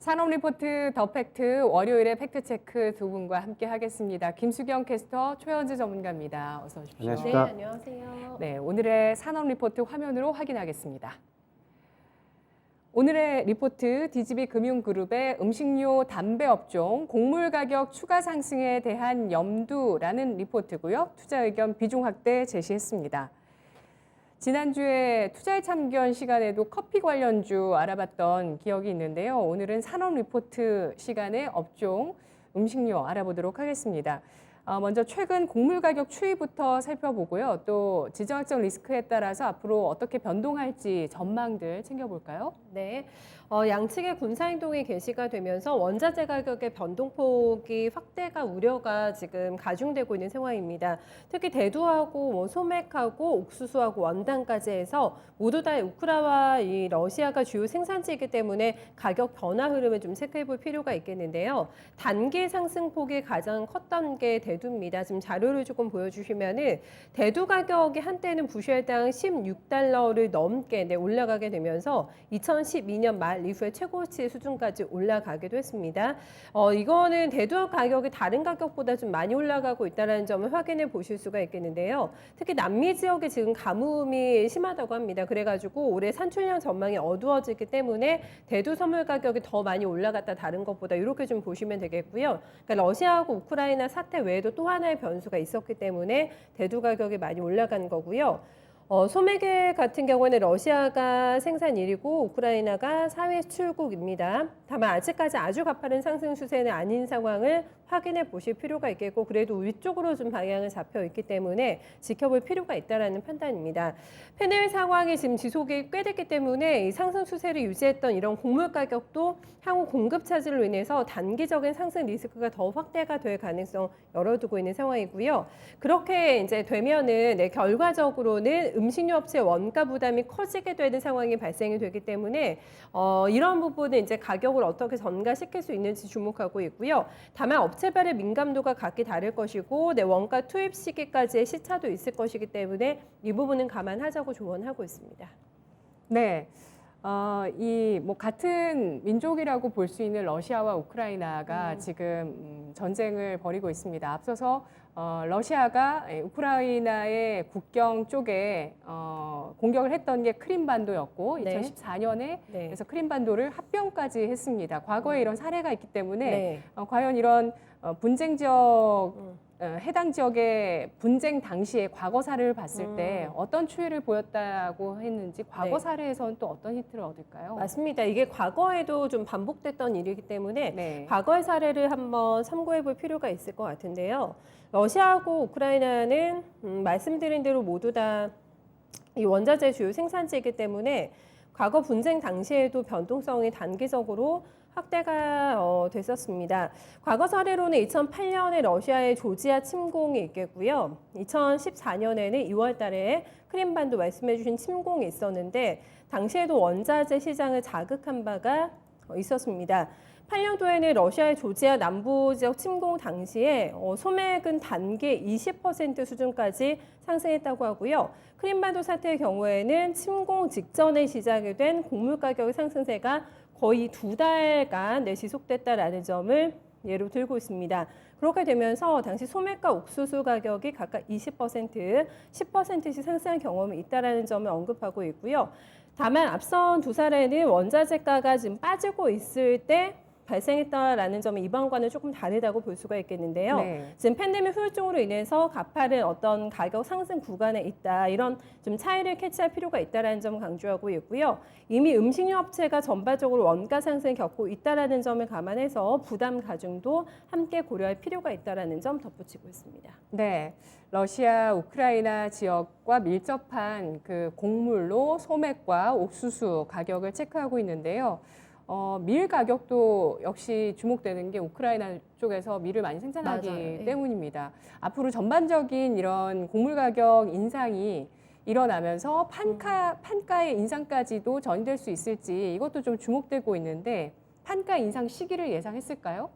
산업 리포트 더 팩트 월요일에 팩트 체크 두 분과 함께 하겠습니다. 김수경 캐스터, 최현지 전문가입니다. 어서 오십시오. 네, 안녕하십니까. 안녕하세요. 네, 오늘의 산업 리포트 화면으로 확인하겠습니다. 오늘의 리포트 DGB 금융그룹의 음식료 담배 업종 곡물 가격 추가 상승에 대한 염두라는 리포트고요. 투자 의견 비중 확대 제시했습니다. 지난주에 투자의 참견 시간에도 커피 관련주 알아봤던 기억이 있는데요. 오늘은 산업 리포트 시간에 업종 음식료 알아보도록 하겠습니다. 먼저 최근 곡물 가격 추이부터 살펴보고요. 또 지정학적 리스크에 따라서 앞으로 어떻게 변동할지 전망들 챙겨볼까요? 네, 양측의 군사행동이 개시가 되면서 원자재 가격의 변동폭이 확대가 우려가 지금 가중되고 있는 상황입니다. 특히 대두하고 소맥하고 옥수수하고 원단까지 해서 모두 다 우크라와 이 러시아가 주요 생산지이기 때문에 가격 변화 흐름을 좀 체크해 볼 필요가 있겠는데요. 단기 상승폭이 가장 컸던 게 대두입니다. 지금 자료를 조금 보여주시면은 대두 가격이 한때는 부실당 16달러를 넘게 올라가게 되면서 2012년 말 이후에 최고치 수준까지 올라가기도 했습니다. 이거는 대두 가격이 다른 가격보다 좀 많이 올라가고 있다는 점을 확인해 보실 수가 있겠는데요. 특히 남미 지역에 지금 가뭄이 심하다고 합니다. 그래가지고 올해 산출량 전망이 어두워지기 때문에 대두 선물 가격이 더 많이 올라갔다 다른 것보다 이렇게 좀 보시면 되겠고요. 그러니까 러시아하고 우크라이나 사태 외에도 또 하나의 변수가 있었기 때문에 대두 가격이 많이 올라간 거고요. 소매개 같은 경우에는 러시아가 생산일이고 우크라이나가 사회 출국입니다. 다만 아직까지 아주 가파른 상승 추세는 아닌 상황을 확인해 보실 필요가 있겠고 그래도 위쪽으로 좀 방향을 잡혀 있기 때문에 지켜볼 필요가 있다라는 판단입니다. 패널 상황이 지금 지속이 꽤 됐기 때문에 이 상승 추세를 유지했던 이런 곡물 가격도 향후 공급 차질로 인해서 단기적인 상승 리스크가 더 확대가 될 가능성 열어두고 있는 상황이고요. 그렇게 이제 되면은 결과적으로는 음식료 업체 원가 부담이 커지게 되는 상황이 발생이 되기 때문에 이런 부분은 이제 가격을 어떻게 전가시킬 수 있는지 주목하고 있고요. 다만 업체별의 민감도가 각기 다를 것이고 원가 투입 시기까지의 시차도 있을 것이기 때문에 이 부분은 감안하자고 조언하고 있습니다. 네. 같은 민족이라고 볼 수 있는 러시아와 우크라이나가 지금 전쟁을 벌이고 있습니다. 앞서서 러시아가 우크라이나의 국경 쪽에 공격을 했던 게 크림반도였고 네. 2014년에 네. 그래서 크림반도를 합병까지 했습니다. 과거에 이런 사례가 있기 때문에 네. 과연 이런 분쟁 지역 해당 지역의 분쟁 당시에 과거 사례를 봤을 때 어떤 추이를 보였다고 했는지 과거 네. 사례에서는 또 어떤 힌트를 얻을까요? 맞습니다. 이게 과거에도 좀 반복됐던 일이기 때문에 네. 과거의 사례를 한번 참고해 볼 필요가 있을 것 같은데요. 러시아하고 우크라이나는 말씀드린 대로 모두 다 이 원자재 주요 생산지이기 때문에 과거 분쟁 당시에도 변동성이 단기적으로 확대가 됐었습니다. 과거 사례로는 2008년에 러시아의 조지아 침공이 있겠고요. 2014년에는 2월 달에 크림반도 말씀해 주신 침공이 있었는데 당시에도 원자재 시장을 자극한 바가 있었습니다. 8년도에는 러시아의 조지아 남부 지역 침공 당시에 소맥은 단기 20% 수준까지 상승했다고 하고요. 크림반도 사태의 경우에는 침공 직전에 시작이 된 곡물 가격의 상승세가 거의 2달간 지속됐다라는 점을 예로 들고 있습니다. 그렇게 되면서 당시 소맥과 옥수수 가격이 각각 20%, 10%씩 상승한 경험이 있다라는 점을 언급하고 있고요. 다만 앞선 두 사례는 원자재가가 지금 빠지고 있을 때 발생했다라는 점은 이번과는 조금 다르다고 볼 수가 있겠는데요. 네. 지금 팬데믹 후유증으로 인해서 가파른 어떤 가격 상승 구간에 있다. 이런 좀 차이를 캐치할 필요가 있다라는 점 강조하고 있고요. 이미 음식료 업체가 전반적으로 원가 상승을 겪고 있다라는 점을 감안해서 부담 가중도 함께 고려할 필요가 있다라는 점 덧붙이고 있습니다. 네. 러시아, 우크라이나 지역과 밀접한 그 곡물로 소맥과 옥수수 가격을 체크하고 있는데요. 밀 가격도 역시 주목되는 게 우크라이나 쪽에서 밀을 많이 생산하기 맞아요. 때문입니다. 앞으로 전반적인 이런 곡물 가격 인상이 일어나면서 판가의 인상까지도 전이될 수 있을지 이것도 좀 주목되고 있는데 판가 인상 시기를 예상했을까요?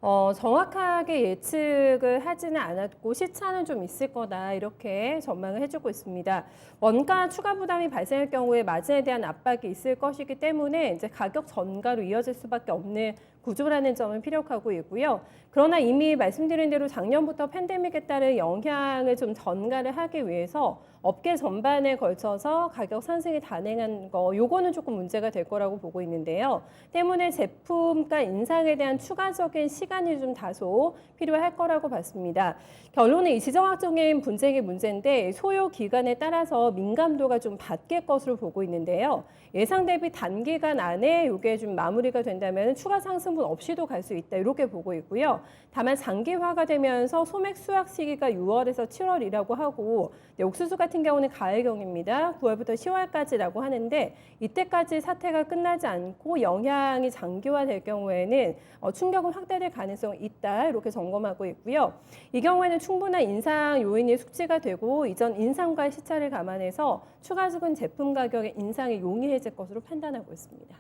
정확하게 예측을 하지는 않았고 시차는 좀 있을 거다 이렇게 전망을 해주고 있습니다. 원가 추가 부담이 발생할 경우에 마진에 대한 압박이 있을 것이기 때문에 이제 가격 전가로 이어질 수밖에 없는 구조라는 점을 피력하고 있고요. 그러나 이미 말씀드린 대로 작년부터 팬데믹에 따른 영향을 좀 전가를 하기 위해서 업계 전반에 걸쳐서 가격 상승이 단행한 거, 요거는 조금 문제가 될 거라고 보고 있는데요. 때문에 제품가 인상에 대한 추가적인 시간이 좀 다소 필요할 거라고 봤습니다. 결론은 이 지정학적인 분쟁의 문제인데 소요 기간에 따라서 민감도가 좀 바뀔 것으로 보고 있는데요. 예상 대비 단기간 안에 이게 좀 마무리가 된다면 추가 상승분 없이도 갈 수 있다 이렇게 보고 있고요. 다만 장기화가 되면서 소맥 수확 시기가 6월에서 7월이라고 하고 옥수수 같은 경우는 가을경입니다. 9월부터 10월까지라고 하는데 이때까지 사태가 끝나지 않고 영향이 장기화될 경우에는 충격은 확대될 가능성이 있다 이렇게 점검하고 있고요. 이 경우에는 충분한 인상 요인이 숙지가 되고 이전 인상과의 시차를 감안해서 추가적인 제품 가격의 인상이 용이해질 것으로 판단하고 있습니다.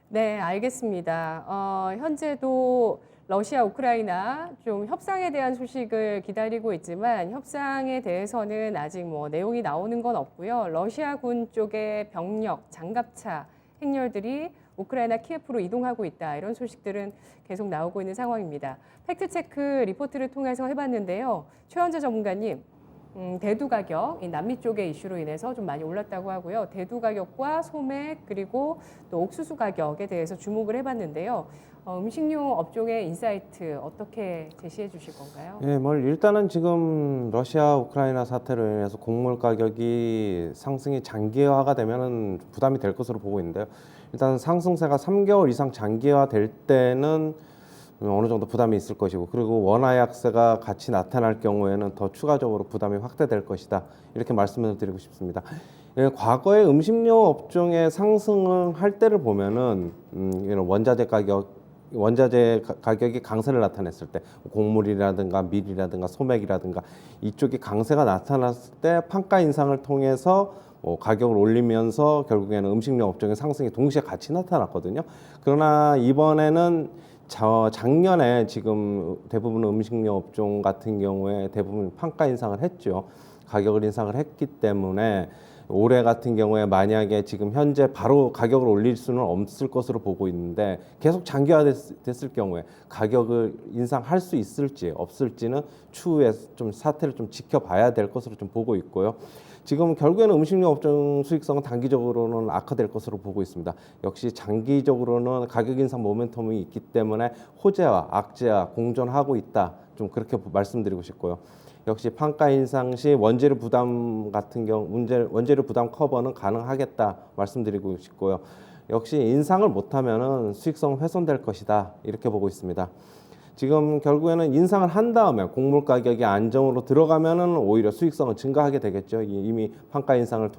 네, 알겠습니다. 현재도 러시아, 우크라이나 좀 협상에 대한 소식을 기다리고 있지만 협상에 대해서는 아직 뭐 내용이 나오는 건 없고요. 러시아군 쪽의 병력, 장갑차, 행렬들이 우크라이나 키예프로 이동하고 있다. 이런 소식들은 계속 나오고 있는 상황입니다. 팩트체크 리포트를 통해서 해봤는데요. 최원재 전문가님, 대두 가격, 이 남미 쪽의 이슈로 인해서 좀 많이 올랐다고 하고요. 대두 가격과 소맥 그리고 또 옥수수 가격에 대해서 주목을 해봤는데요. 음식료 업종의 인사이트 어떻게 제시해 주실 건가요? 예, 일단은 지금 러시아 우크라이나 사태로 인해서 곡물 가격이 상승이 장기화가 되면은 부담이 될 것으로 보고 있는데요. 일단 상승세가 3개월 이상 장기화 될 때는 어느 정도 부담이 있을 것이고, 그리고 원화 약세가 같이 나타날 경우에는 더 추가적으로 부담이 확대될 것이다. 이렇게 말씀을 드리고 싶습니다. 예, 과거에 음식료 업종의 상승을 할 때를 보면은 이런 원자재 가격이 강세를 나타냈을 때, 곡물이라든가 밀이라든가 소맥이라든가 이쪽이 강세가 나타났을 때 판가 인상을 통해서 가격을 올리면서 결국에는 음식료 업종의 상승이 동시에 같이 나타났거든요. 그러나 이번에는 작년에 지금 대부분 음식료 업종 같은 경우에 대부분 판가 인상을 했죠. 가격을 인상을 했기 때문에 올해 같은 경우에 만약에 지금 현재 바로 가격을 올릴 수는 없을 것으로 보고 있는데, 계속 장기화됐을 경우에 가격을 인상할 수 있을지 없을지는 추후에 좀 사태를 좀 지켜봐야 될 것으로 좀 보고 있고요. 지금 결국에는 음식료 업종 수익성은 단기적으로는 악화될 것으로 보고 있습니다. 역시 장기적으로는 가격 인상 모멘텀이 있기 때문에 호재와 악재와 공존하고 있다. 좀 그렇게 말씀드리고 싶고요. 역시 판가 인상 시 원재료 부담 같은 경우 원재료 부담 커버는 가능하겠다 말씀드리고 싶고요. 역시 인상을 못하면은 수익성 훼손될 것이다 이렇게 보고 있습니다. 지금 결국에는 인상을 한 다음에 곡물 가격이 안정으로 들어가면은 오히려 수익성은 증가하게 되겠죠. 이미 판가 인상을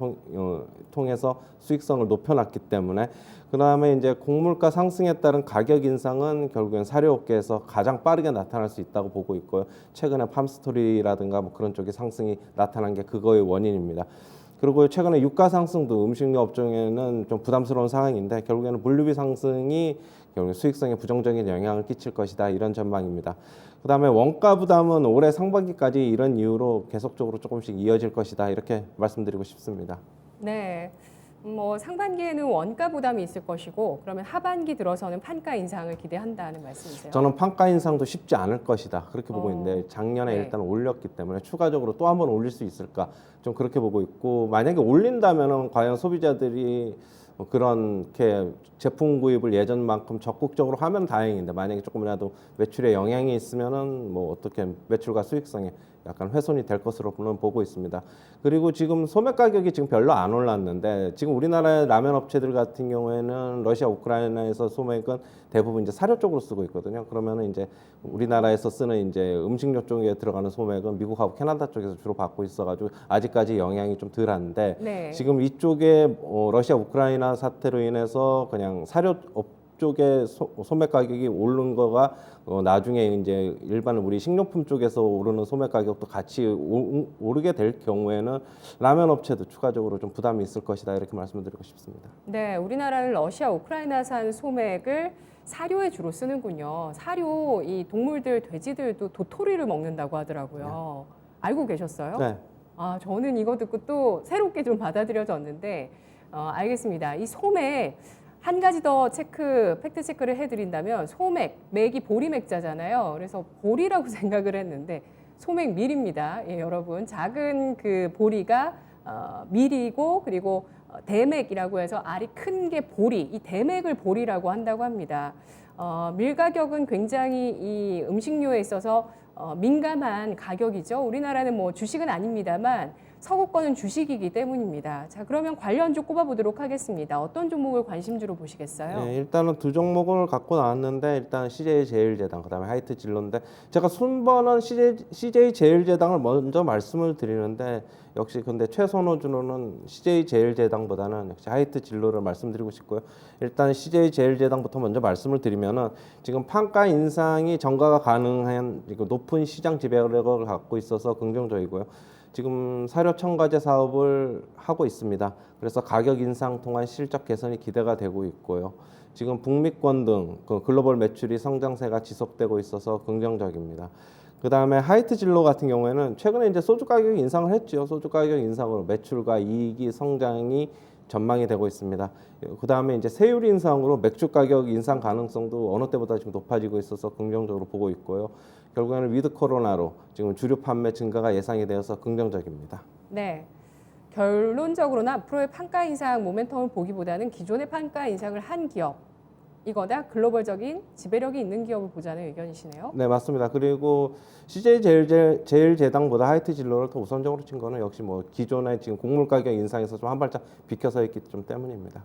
통해서 수익성을 높여놨기 때문에. 그다음에 이제 곡물가 상승에 따른 가격 인상은 결국엔 사료업계에서 가장 빠르게 나타날 수 있다고 보고 있고요. 최근에 팜스토리라든가 뭐 그런 쪽의 상승이 나타난 게 그거의 원인입니다. 그리고 최근에 유가 상승도 음식료 업종에는 좀 부담스러운 상황인데, 결국에는 물류비 상승이 결국 수익성에 부정적인 영향을 끼칠 것이다, 이런 전망입니다. 그다음에 원가 부담은 올해 상반기까지 이런 이유로 계속적으로 조금씩 이어질 것이다, 이렇게 말씀드리고 싶습니다. 네. 뭐 상반기에는 원가 부담이 있을 것이고, 그러면 하반기 들어서는 판가 인상을 기대한다는 말씀이세요? 저는 판가 인상도 쉽지 않을 것이다, 그렇게 보고 있는데, 작년에 네. 일단 올렸기 때문에 추가적으로 또 한 번 올릴 수 있을까, 좀 그렇게 보고 있고, 만약에 올린다면은 과연 소비자들이 그렇게 제품 구입을 예전만큼 적극적으로 하면 다행인데, 만약에 조금이라도 매출에 영향이 있으면은 뭐 어떻게 매출과 수익성에 약간 훼손이 될 것으로는 보고 있습니다. 그리고 지금 소맥 가격이 지금 별로 안 올랐는데, 지금 우리나라의 라면 업체들 같은 경우에는 러시아, 우크라이나에서 소맥은 대부분 이제 사료 쪽으로 쓰고 있거든요. 그러면은 이제 우리나라에서 쓰는 이제 음식료 쪽에 들어가는 소맥은 미국하고 캐나다 쪽에서 주로 받고 있어가지고 아직까지 영향이 좀 덜한데, 네. 지금 이쪽에 러시아, 우크라이나 사태로 인해서 그냥 사료업 쪽에 소맥 가격이 오른 거가 나중에 이제 일반 우리 식료품 쪽에서 오르는 소맥 가격도 같이 오르게 될 경우에는 라면 업체도 추가적으로 좀 부담이 있을 것이다, 이렇게 말씀을 드리고 싶습니다. 네, 우리나라는 러시아, 우크라이나산 소맥을 사료에 주로 쓰는군요. 사료, 이 동물들, 돼지들도 도토리를 먹는다고 하더라고요. 알고 계셨어요? 네. 아, 저는 이거 듣고 또 새롭게 좀 받아들여졌는데, 알겠습니다. 이 소맥, 한 가지 더 팩트 체크를 해드린다면, 소맥, 맥이 보리맥자잖아요. 그래서 보리라고 생각을 했는데, 소맥 밀입니다. 예, 여러분. 작은 그 보리가 밀이고, 그리고 대맥이라고 해서 알이 큰 게 보리, 이 대맥을 보리라고 한다고 합니다. 밀 가격은 굉장히 이 음식료에 있어서 민감한 가격이죠. 우리나라는 뭐 주식은 아닙니다만 서구권은 주식이기 때문입니다. 자, 그러면 관련주 꼽아보도록 하겠습니다. 어떤 종목을 관심주로 보시겠어요? 네, 일단은 두 종목을 갖고 나왔는데 일단 CJ 제일제당 그다음에 하이트 진로인데 제가 순번은 CJ 제일제당을 먼저 말씀을 드리는데 역시 근데 최선호주로는 CJ 제일제당보다는 역시 하이트 진로를 말씀드리고 싶고요. 일단 CJ 제일제당부터 먼저 말씀을 드리면은 지금 판가 인상이 전가가 가능한 높은 시장 지배력을 갖고 있어서 긍정적이고요. 지금 사료 첨가제 사업을 하고 있습니다. 그래서 가격 인상 통한 실적 개선이 기대가 되고 있고요. 지금 북미권 등 글로벌 매출이 성장세가 지속되고 있어서 긍정적입니다. 그 다음에 하이트 진로 같은 경우에는 최근에 이제 소주 가격 인상을 했죠. 소주 가격 인상으로 매출과 이익이 성장이 전망이 되고 있습니다. 그 다음에 이제 세율 인상으로 맥주 가격 인상 가능성도 어느 때보다 지금 높아지고 있어서 긍정적으로 보고 있고요. 결국에는 위드 코로나로 지금 주류 판매 증가가 예상이 되어서 긍정적입니다. 네. 결론적으로는 앞으로의 판가 인상 모멘텀을 보기보다는 기존의 판가 인상을 한 기업, 이거다 글로벌적인 지배력이 있는 기업을 보자는 의견이시네요. 네, 맞습니다. 그리고 CJ 제일제당보다 하이트 진로를 더 우선적으로 친 거는 역시 뭐 기존의 지금 곡물 가격 인상에서 좀 한 발짝 비켜서 있기 좀 때문입니다.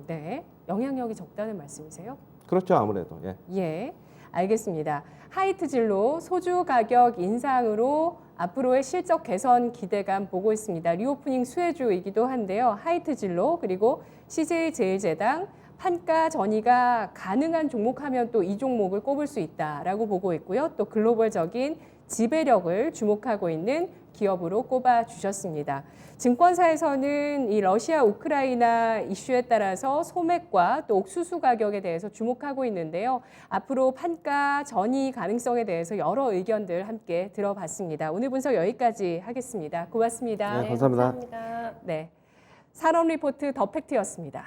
네. 영향력이 적다는 말씀이세요? 그렇죠, 아무래도. 예. 예, 알겠습니다. 하이트 진로 소주 가격 인상으로 앞으로의 실적 개선 기대감 보고 있습니다. 리오프닝 수혜주이기도 한데요. 하이트 진로 그리고 CJ 제일제당 판가 전이가 가능한 종목하면 또 이 종목을 꼽을 수 있다라고 보고 있고요. 또 글로벌적인 지배력을 주목하고 있는 기업으로 꼽아 주셨습니다. 증권사에서는 이 러시아 우크라이나 이슈에 따라서 소맥과 또 옥수수 가격에 대해서 주목하고 있는데요. 앞으로 판가 전이 가능성에 대해서 여러 의견들 함께 들어봤습니다. 오늘 분석 여기까지 하겠습니다. 고맙습니다. 네, 감사합니다. 감사합니다. 네, 산업 리포트 더 팩트였습니다.